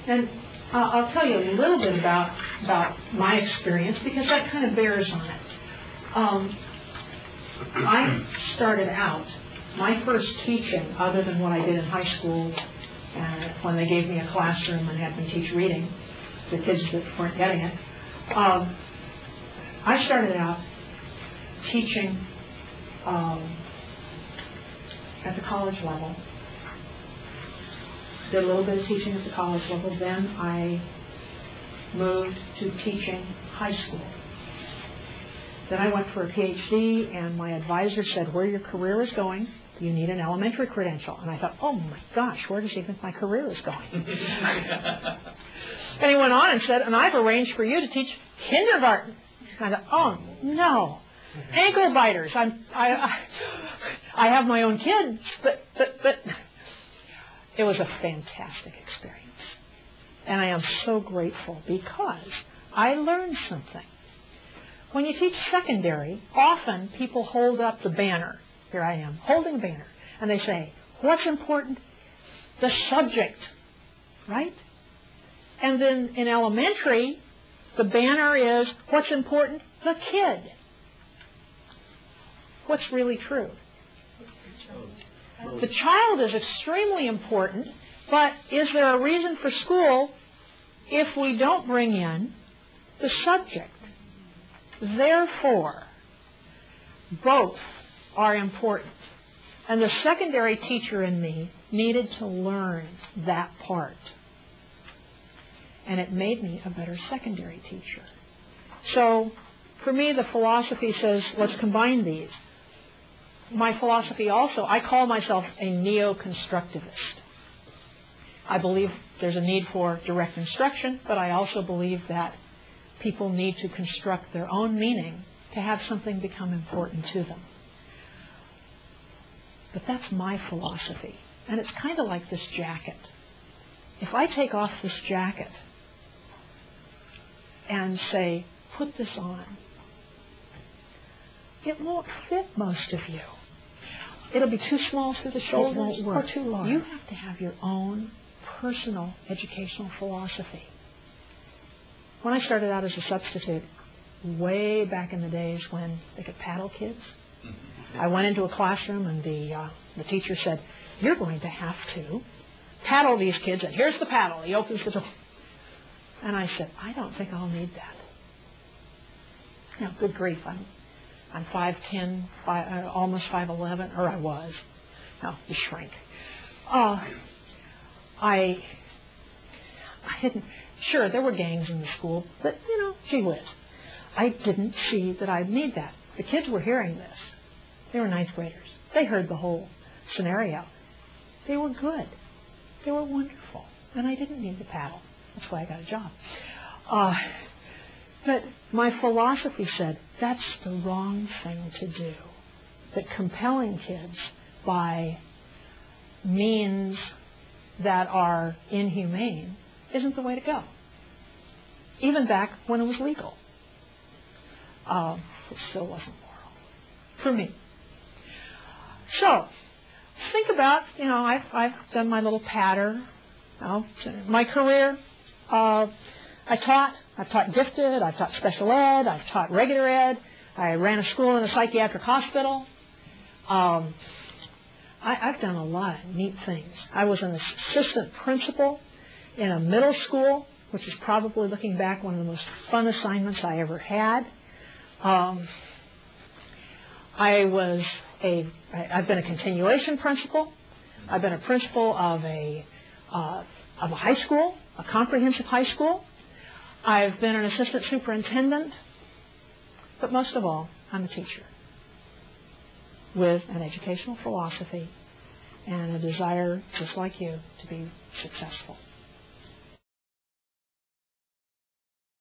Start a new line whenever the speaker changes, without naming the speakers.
And I'll tell you a little bit about my experience, because that kind of bears on it. I started out, my first teaching, other than what I did in high school, and when they gave me a classroom and had me teach reading to kids that weren't getting it, I started out teaching at the college level. Did a little bit of teaching at the college level. Then I moved to teaching high school. Then I went for a PhD, and my advisor said, where your career is going, you need an elementary credential. And I thought, oh my gosh, where does he think my career is going? And he went on and said, and I've arranged for you to teach kindergarten. And I thought, oh no, ankle biters. I have my own kids, but it was a fantastic experience. And I am so grateful, because I learned something. When you teach secondary, often people hold up the banner. Here I am, holding a banner. And they say, what's important? The subject, right? And then in elementary, the banner is, what's important? The kid. What's really true? The child is extremely important, but is there a reason for school if we don't bring in the subject? Therefore, both are important. And the secondary teacher in me needed to learn that part. And it made me a better secondary teacher. So, for me, the philosophy says, let's combine these. My philosophy also, I call myself a neo-constructivist. I believe there's a need for direct instruction, but I also believe that people need to construct their own meaning to have something become important to them. But that's my philosophy. And it's kind of like this jacket. If I take off this jacket and say, put this on, it won't fit most of you. It'll be too small through the shoulders or too large. You have to have your own personal educational philosophy. When I started out as a substitute, way back in the days when they could paddle kids, I went into a classroom and the teacher said, you're going to have to paddle these kids, and here's the paddle. He opens the door. And I said, I don't think I'll need that. Now, good grief, I'm 5'10", almost 5'11", or I was. No, you shrank. I didn't. Sure, there were gangs in the school, but, gee whiz. I didn't see that I'd need that. The kids were hearing this. They were ninth graders. They heard the whole scenario. They were good. They were wonderful. And I didn't need the paddle. That's why I got a job. But my philosophy said, that's the wrong thing to do. That compelling kids by means that are inhumane isn't the way to go. Even back when it was legal. It still wasn't moral. For me. So, think about, I've done my little patter. My career, I've taught gifted, I've taught special ed, I've taught regular ed, I ran a school in a psychiatric hospital. I've done a lot of neat things. I was an assistant principal in a middle school, which is probably, looking back, one of the most fun assignments I ever had. I've been a continuation principal. I've been a principal of a high school, a comprehensive high school. I've been an assistant superintendent. But most of all, I'm a teacher with an educational philosophy and a desire, just like you, to be successful.